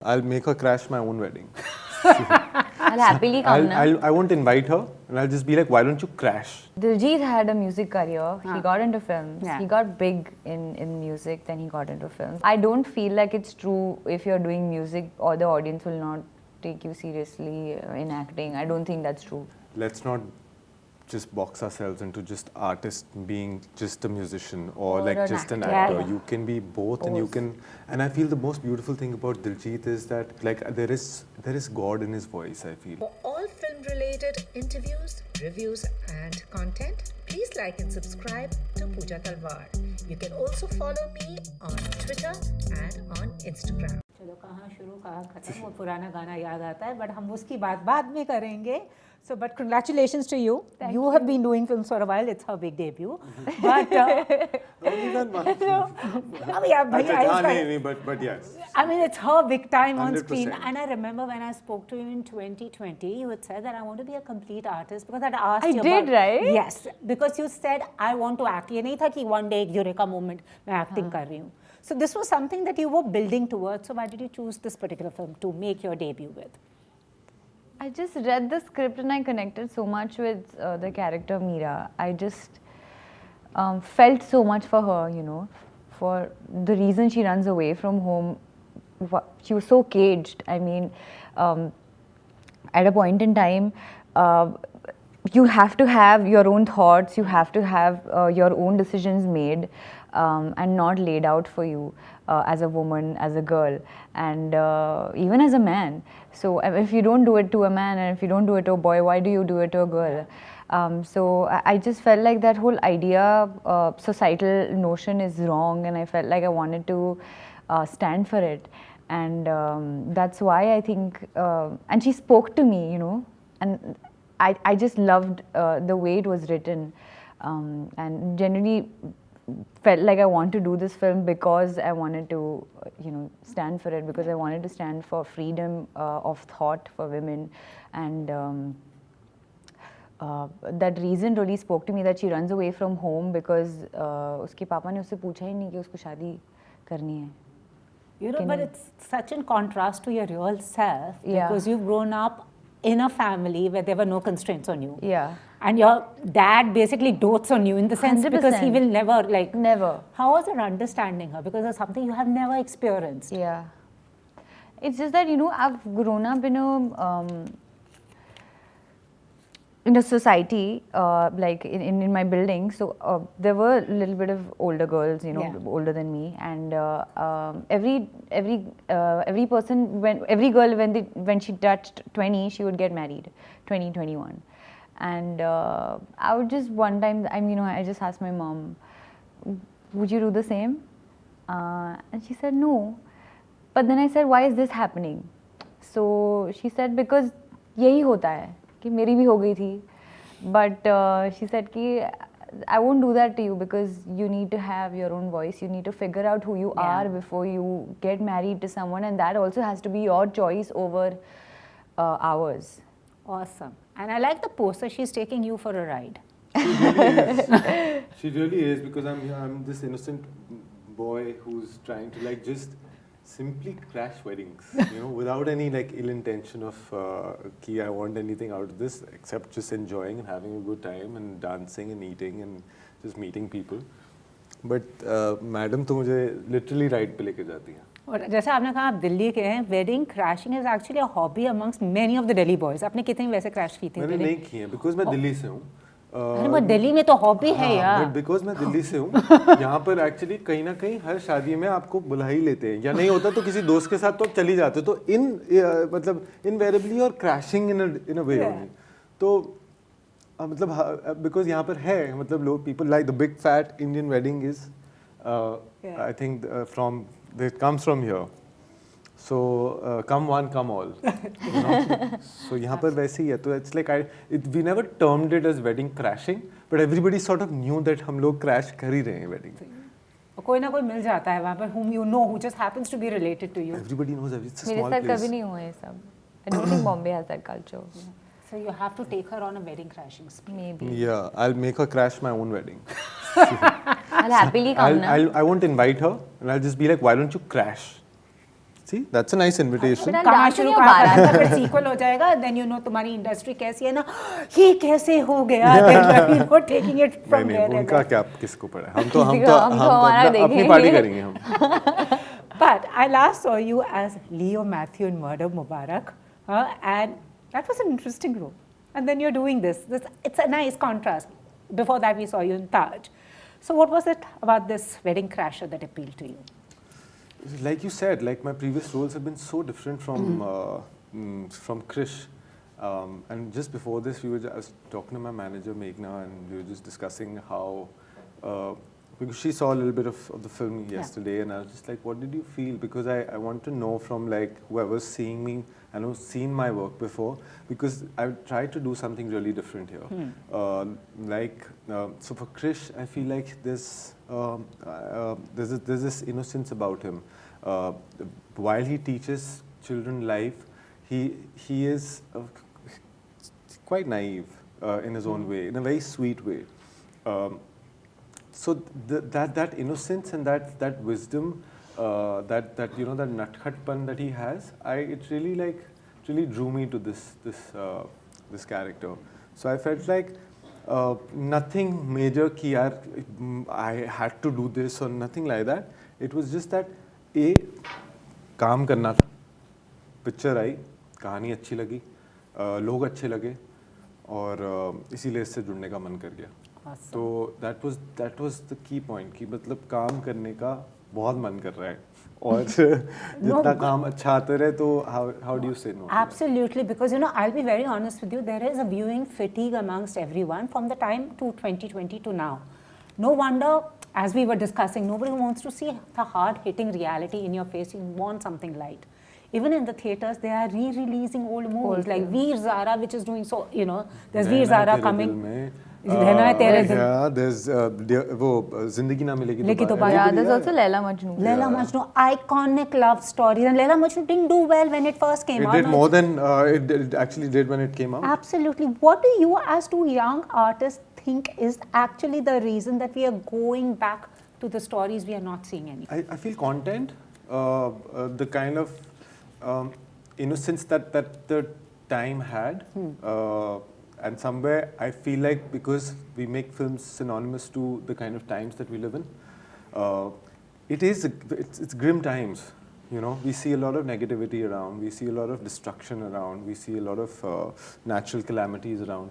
I'll make her crash my own wedding. I'll happily come now. I won't invite her, and I'll just be like, why don't you crash? Diljit had a music career. He got into films. Yeah. He got big in music, then he got into films. I don't feel like it's true if you're doing music or the audience will not take you seriously in acting. I don't think that's true. Let's not just box ourselves into just artist being just a musician or like an just an actor. actor. Yeah. You can be both, and you can. And I feel the most beautiful thing about Diljit is that like there is God in his voice. I feel. For all film-related interviews, reviews, and content, please like and subscribe to Pooja Talwar. You can also follow me on Twitter and on Instagram. चलो कहाँ शुरू कहाँ खत्म वो पुराना गाना याद आता है बट हम उसकी बात बाद में करेंगे. So but congratulations to you. You have been doing films for a while. It's her big debut. But Only done one. But yes. I mean, it's her big time on 100%. screen. And I remember when I spoke to you in 2020, you had said that I want to be a complete artist because I'd asked you did, about, right? Yes, because you said I want to act. ये नहीं था कि one day एक eureka moment मैं acting कर रही हूँ. So this was something that you were building towards. So why did you choose this particular film to make your debut with? I just read the script and I connected so much with the character Meera. I just felt so much for her, you know, for the reason she runs away from home. She was so caged. I mean, at a point in time, you have to have your own thoughts, you have to have your own decisions made and not laid out for you as a woman, as a girl, and even as a man. So if you don't do it to a man and if you don't do it to a boy, why do you do it to a girl? So I just felt like that whole idea, societal notion is wrong, and I felt like I wanted to stand for it. And that's why I think, and she spoke to me, you know, and I just loved the way it was written, and generally felt like I want to do this film because I wanted to, you know, stand for it, because I wanted to stand for freedom of thought for women, and that reason really spoke to me, that she runs away from home because उसके पापा ने उससे पूछा ही नहीं कि उसको शादी करनी है. You know, but it's such in contrast to your real self Yeah. because you've grown up in a family where there were no constraints on you. Yeah. And your dad basically dotes on you in the sense because he 100%. will never like... Never. How was it understanding her? Because it's something you have never experienced. Yeah. It's just that, you know, I've grown up in a society, like in my building. So there were a little bit of older girls, you know, Yeah. older than me, and every person, every girl when she touched 20, she would get married, 20, 21. And I would just one time, I just asked my mom, would you do the same? And she said no. But then I said, why is this happening? So she said, because यही होता है कि मेरी भी हो गई थी. But she said कि I won't do that to you because you need to have your own voice. You need to figure out who you are before you get married to someone, and that also has to be your choice over ours. Awesome. And I like the poster. She's taking you for a ride. She really is, because I'm this innocent boy who's trying to like just simply crash weddings, you know, without any like ill intention of I want anything out of this except just enjoying and having a good time and dancing and eating and just meeting people. But madam तो मुझे literally ride पे लेके जाती हैं. और जैसे आपने कहा आप दिल्ली के हैं, wedding crashing is actually a hobby amongst many of the Delhi boys. आपने कितने वैसे crash की थी? मैंने नहीं की है because मैं दिल्ली से हूँ. अरे वो दिल्ली में तो हॉबी है यार. बट बिकॉज मैं दिल्ली से हूँ, यहाँ पर एक्चुअली कहीं ना कहीं हर शादी में आपको बुला ही लेते हैं, या नहीं होता तो किसी दोस्त के साथ तो आप चली जाते हो, तो मतलब इनवेरेबली और क्रैशिंग इन अ वे ओनली. तो मतलब बिकॉज यहाँ पर है, मतलब लोग people like the big fat Indian wedding is I think from it comes from here. So come one, come all. You know? So यहाँ पर वैसे ही है. तो it's like we never termed it as wedding crashing, but everybody sort of knew that हम लोग crash कर ही रहे हैं wedding. कोई ना कोई मिल जाता है वहाँ पर whom you know, who just happens to be related to you. Everybody knows everything. It's a मेरे small साथ place. कभी नहीं हुआ ये सब. I don't think Bombay has that culture. So you have to take her on a wedding crashing spree. Maybe. Yeah, I'll make her crash my own wedding. I'll happily come now. I won't invite her, and I'll just be like, why don't you crash? See, that's a nice invitation. But कहाँ dance शुरू नहीं करा हो था, फिर sequel हो जाएगा, then you know तुम्हारी इंडस्ट्री कैसी है ना, ये कैसे हो गया, then you know taking it from नहीं there नहीं, and उनका there. क्या किसको पड़ा है, हम तो हमारा अपनी देखेंगे। पार्टी करेंगे हम. But I last saw you as Leo Matthew in Murder Mubarak, and that was an interesting role. And then you're doing this. It's a nice contrast. Before that, we saw you in Taj. So what was it about this Wedding Crasher that appealed to you? Like you said, like my previous roles have been so different from Krish. And just before this, I was talking to my manager Meghna, and we were just discussing how, because she saw a little bit of the film yesterday, and I was just like, what did you feel? Because I want to know from like whoever's seeing me and who's seen my work before, because I've tried to do something really different here. So for Krish, I feel like there's this innocence about him. While he teaches children life, he is quite naive in his own way, in a very sweet way. So that innocence and that wisdom, that natkhatpan that he has, it really drew me to this character. So I felt like nothing major ki yaar, I had to do this or nothing like that. It was just that काम करना था, picture आई, कहानी अच्छी लगी, लोग अच्छे लगे, और इसीलिए इससे जुड़ने का मन कर गया. तो that was the key point कि मतलब काम करने का बहुत मन कर रहा है, और जितना काम अच्छा आता रहे, तो how do you say no? Absolutely, because I'll be very honest with you, there is a viewing fatigue amongst everyone from the time to 2020 to now. No wonder, as we were discussing, nobody wants to see the hard-hitting reality in your face. You want something light. Even in the theatres, they are re-releasing old movies like Veer Zara, which is doing so. There's Veer Zara coming. Yeah, there's वो जिंदगी ना मिलेगी दोबारा. Yeah, there's also Laila Majnu. Laila Majnu, iconic love stories, and Laila Majnu didn't do well when it first came out. It did more than it actually did when it came out. Absolutely. What do you, as two young artists, think is actually the reason that we are going back to the stories we are not seeing anymore? I feel content, the kind of innocence that the time had, and somewhere I feel like because we make films synonymous to the kind of times that we live in, it's grim times. We see a lot of negativity around, we see a lot of destruction around, we see a lot of natural calamities around.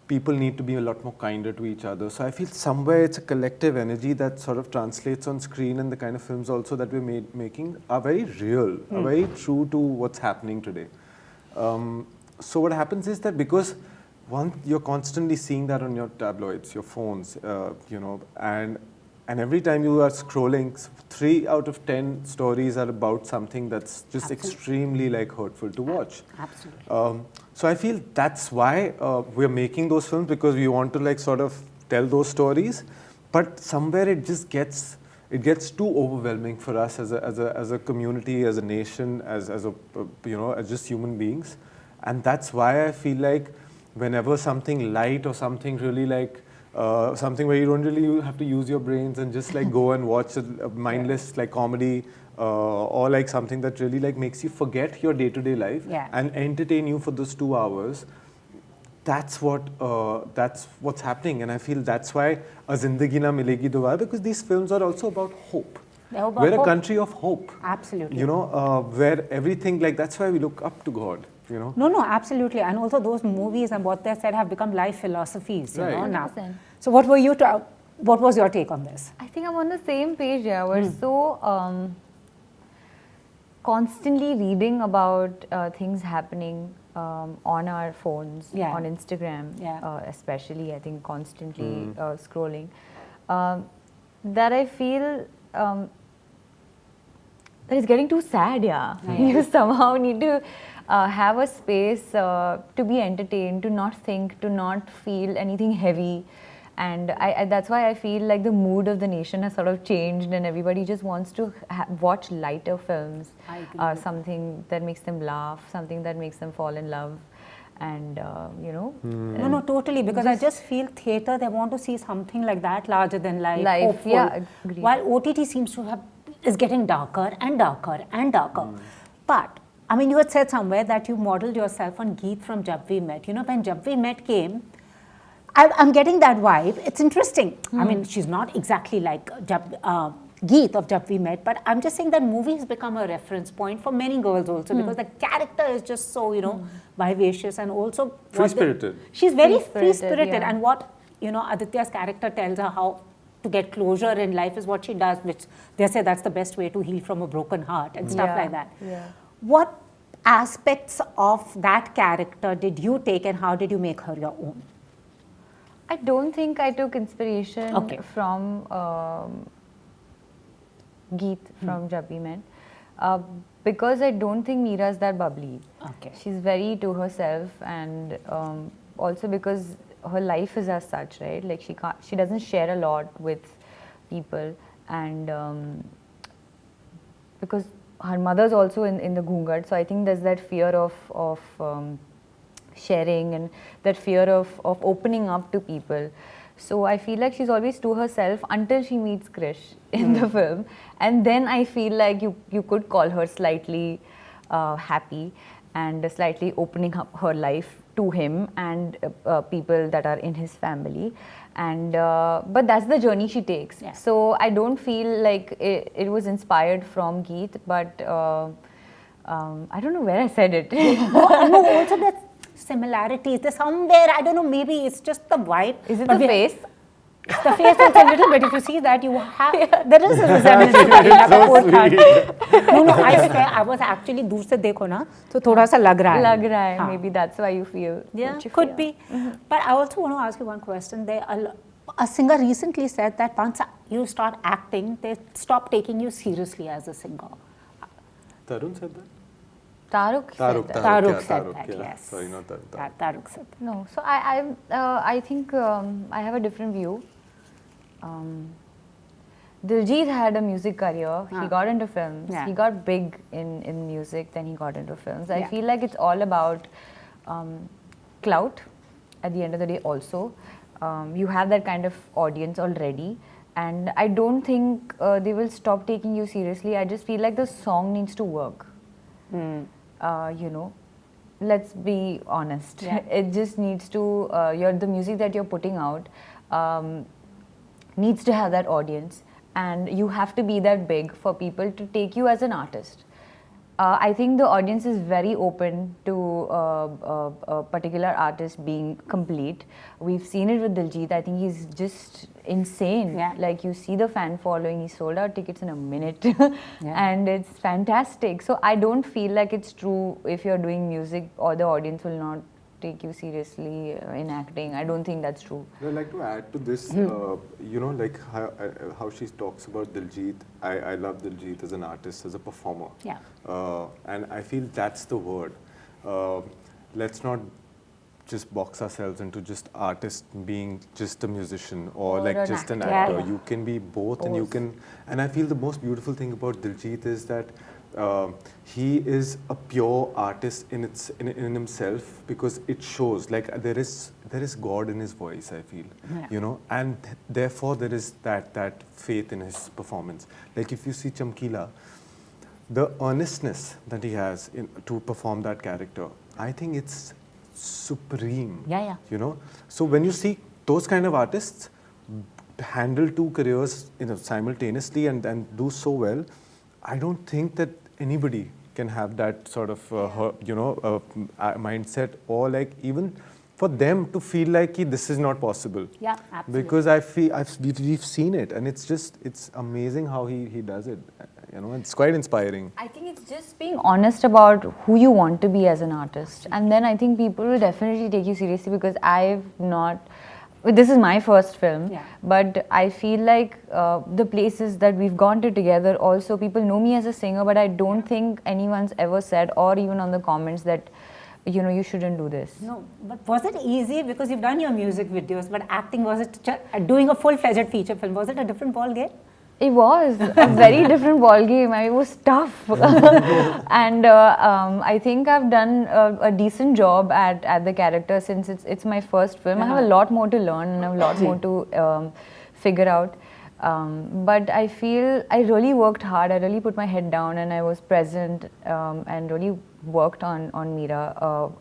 People need to be a lot more kinder to each other. So I feel somewhere it's a collective energy that sort of translates on screen, and the kind of films also that we're making are very real, are very true to what's happening today. So what happens is that because you're constantly seeing that on your tabloids, your phones, and every time you are scrolling, 3 out of 10 stories are about something that's just extremely hurtful to watch. Absolutely. So I feel that's why we're making those films, because we want to sort of tell those stories, but somewhere it just gets too overwhelming for us as a community, as a nation, as just human beings, and that's why I feel like whenever something light or something really something where you don't really have to use your brains and just go and watch a mindless comedy, or something that really makes you forget your day-to-day life and entertain you for those 2 hours. That's what's happening, and I feel that's why A Zindagi Na Milegi Dobara, because these films are also about hope. We're a country of hope. Absolutely. Where everything that's why we look up to God. No, absolutely. And also those movies and what they said have become life philosophies, Right. now. 100%. So what was your take on this? I think I'm on the same page here. We're so constantly reading about things happening on our phones, on Instagram, especially, I think constantly scrolling, that I feel that it's getting too sad, You somehow need to have a space to be entertained, to not think, to not feel anything heavy. And that's why I feel like the mood of the nation has sort of changed, and everybody just wants to watch lighter films, something that makes them laugh, something that makes them fall in love, and No, totally, because I just feel theatre, they want to see something like that, larger than life, hopeful. Yeah, agreed. While OTT seems to have is getting darker and darker and darker. But I mean, you had said somewhere that you modeled yourself on Geet from Jab We Met. You know, when Jab We Met came, I'm getting that vibe. It's interesting. I mean, she's not exactly like Geet of Jab We Met, but I'm just saying that movie has become a reference point for many girls also because the character is just so, you know, vivacious and also free-spirited. She's very Free-spirited, free-spirited, yeah. and what, you know, Aditya's character tells her how to get closure in life is what she does, which they say that's the best way to heal from a broken heart and stuff like that. Yeah. What aspects of that character did you take and how did you make her your own? I don't think I took inspiration from Geet from Jab We Met because I don't think Meera is that bubbly. Okay. She's very to herself, and also because her life is as such, right? Like she doesn't share a lot with people, and because her mother's also in the Ghungat, so I think there's that fear of sharing and that fear of opening up to people. So I feel like she's always to herself until she meets Krish in the film, and then I feel like you could call her slightly happy and slightly opening up her life to him and people that are in his family, and but that's the journey she takes. Yeah. So I don't feel like it was inspired from Geet, but I don't know where I said it. No, also that similarities. There's somewhere, I don't know, maybe it's just the vibe. Is it but the face? It's the face also a little bit. If you see that, you have, there is a resemblance to Kareena Kapoor. No, I swear, I was actually, दूर से देखो ना, तो थोड़ा सा लग रहा है. लग रहा है. Maybe that's why you feel. Yeah, what you could feel. be. But I also want to ask you one question. A singer recently said that once you start acting, they stop taking you seriously as a singer. Tarun said that? Taruk said that. Taruk said Taruk, that, yeah. yes. Sorry, not Taruk. Taruk said that. No, so I think I have a different view. Diljit had a music career. He got into films. Yeah. He got big in music. Then he got into films. I Yeah. feel like it's all about clout. At the end of the day, also, you have that kind of audience already, and I don't think they will stop taking you seriously. I just feel like the song needs to work. You know, let's be honest. Yeah. It just needs to. The music that you're putting out needs to have that audience, and you have to be that big for people to take you as an artist. I think the audience is very open to a particular artist being complete. We've seen it with Diljit. I think he's just insane. Yeah. Like, you see the fan following. He sold out tickets in a minute. Yeah. And it's fantastic. So I don't feel like it's true if you're doing music or the audience will not take you seriously in acting. I don't think that's true. I'd like to add to this, you know, like how she talks about Diljit. I love Diljit as an artist, as a performer. Yeah. And I feel that's the word. Let's not just box ourselves into just artist being just a musician or like an just an actor. actor. Yeah, yeah. You can be both, and you can. And I feel the most beautiful thing about Diljit is that he is a pure artist in himself, because it shows like there is God in his voice, I feel. Yeah. You know, and therefore there is that faith in his performance. Like if you see Chamkila, the earnestness that he has to perform that character, I think it's supreme. Yeah, yeah. You know, so when you see those kind of artists handle two careers, you know, simultaneously and do so well, I don't think that anybody can have that sort of mindset, or like even for them to feel like this is not possible. Yeah, absolutely. Because we've seen it, and it's amazing how he does it. You know, it's quite inspiring. I think it's just being honest about who you want to be as an artist, and then I think people will definitely take you seriously, because this is my first film, Yeah. but I feel like the places that we've gone to together, also people know me as a singer, but I don't think anyone's ever said, or even on the comments, that you shouldn't do this. No, but was it easy? Because you've done your music videos, but acting, was it doing a full-fledged feature film? Was it a different ball game? It was a very different ball game. It was tough, and I think I've done a decent job at the character, since it's my first film. I have a lot more to learn and a lot more to figure out. But I feel I really worked hard. I really put my head down and I was present and really worked on Meera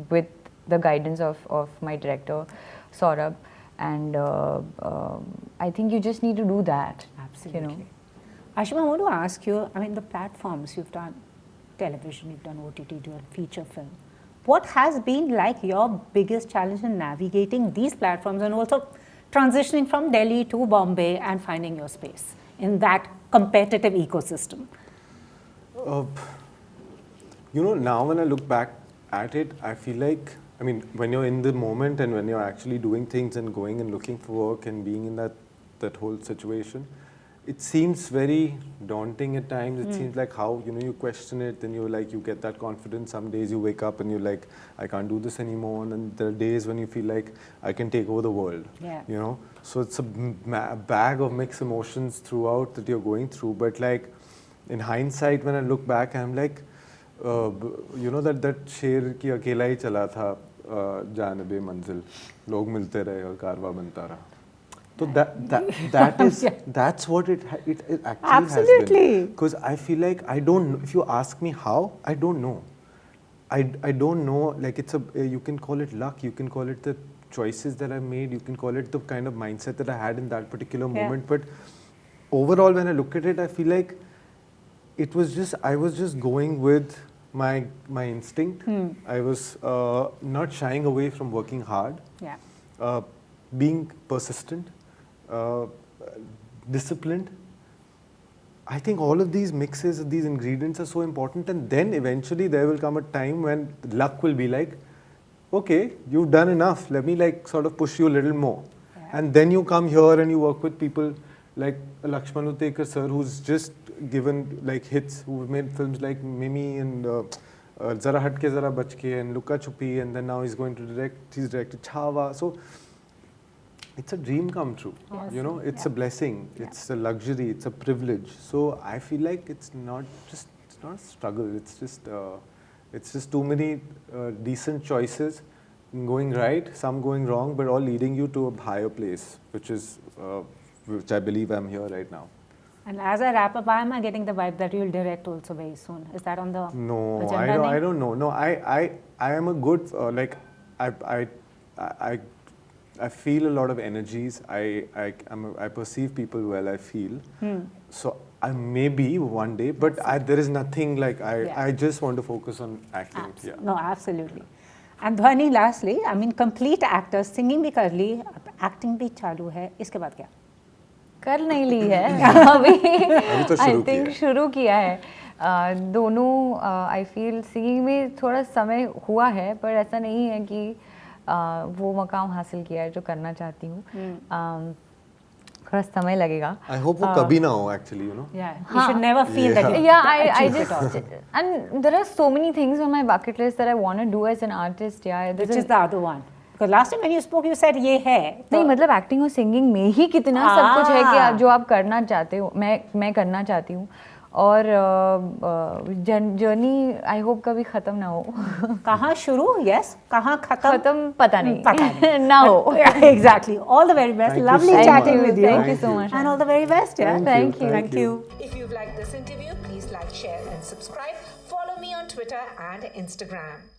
with the guidance of my director, Saurabh. And I think you just need to do that. Absolutely. You know? Ashima, I want to ask you, I mean, the platforms you've done, television, you've done OTT, you've done feature film. What has been like your biggest challenge in navigating these platforms and also transitioning from Delhi to Bombay and finding your space in that competitive ecosystem? You know, now when I look back at it, I feel like, I mean, when you're in the moment and when you're actually doing things and going and looking for work and being in that whole situation, it seems very daunting at times. It seems like how, you know, you question it, then you're like, you get that confidence. Some days you wake up and you're like, I can't do this anymore. And then there are days when you feel like, I can take over the world. Yeah. You know? So it's a bag of mixed emotions throughout that you're going through. But like, in hindsight, when I look back, I'm like, you know, that शेर की अकेला ही चला था जानबे मंजिल लोग मिलते रहे और कारवा बनता रहा. So that's what it actually Absolutely. has been. Because I feel like I don't. If you ask me how, I don't know. I don't know. Like you can call it luck. You can call it the choices that I made. You can call it the kind of mindset that I had in that particular moment. But overall, when I look at it, I feel like it was just I was just going with my instinct. I was not shying away from working hard. Yeah. Being persistent. Disciplined. I think all of these mixes, these ingredients are so important, and then eventually there will come a time when luck will be like, okay, you've done enough, let me like sort of push you a little more. Yeah. And then you come here and you work with people like Lakshman Utekar sir, who's just given like hits, who've made films like Mimi and Zara Hatke Zara Bachke and Luka Chupi, and then now he's directed Chhawa. So it's a dream come true. Awesome. You know, it's a blessing, it's a luxury, it's a privilege. So I feel like it's not a struggle, it's just too many decent choices going right, some going wrong, but all leading you to a higher place, which I believe I'm here right now. And as I wrap up, why am I getting the vibe that you'll direct also very soon? Is that on the agenda? I don't know. No, I am a good I feel a lot of energies. I perceive people well, I feel. So I maybe one day, but there is nothing like I just want to focus on acting. Yeah. No, absolutely. And Dhvani, lastly, I mean, complete actor, singing भी कर ली, acting भी चालू है, इसके बाद क्या? कर नहीं ली है अभी तो आई थिंक शुरू किया है दोनों आई फील सिंगिंग में थोड़ा समय हुआ है पर ऐसा नहीं है कि वो मकाम हासिल किया है जो करना चाहती हूँ थोड़ा समय लगेगा I hope वो कभी ना हो actually, you know. Yeah, you should never feel that you I just and there are so many things on my bucket list that I want to do as an artist. Yeah, which is the other one. Because last time when you spoke, you said ये है. नहीं मतलब acting और singing में ही कितना सब कुछ है कि जो आप करना चाहते हो मैं करना चाहती हूँ और जर्नी आई होप कभी खत्म ना हो कहाँ शुरू यस कहाँ खत्म पता नहीं ना हो exactly. All the very best. Lovely chatting with you. Thank you so much. And all the very best. Yeah. Thank you. If you've liked this interview, please like, share and subscribe. Follow me on Twitter and Instagram.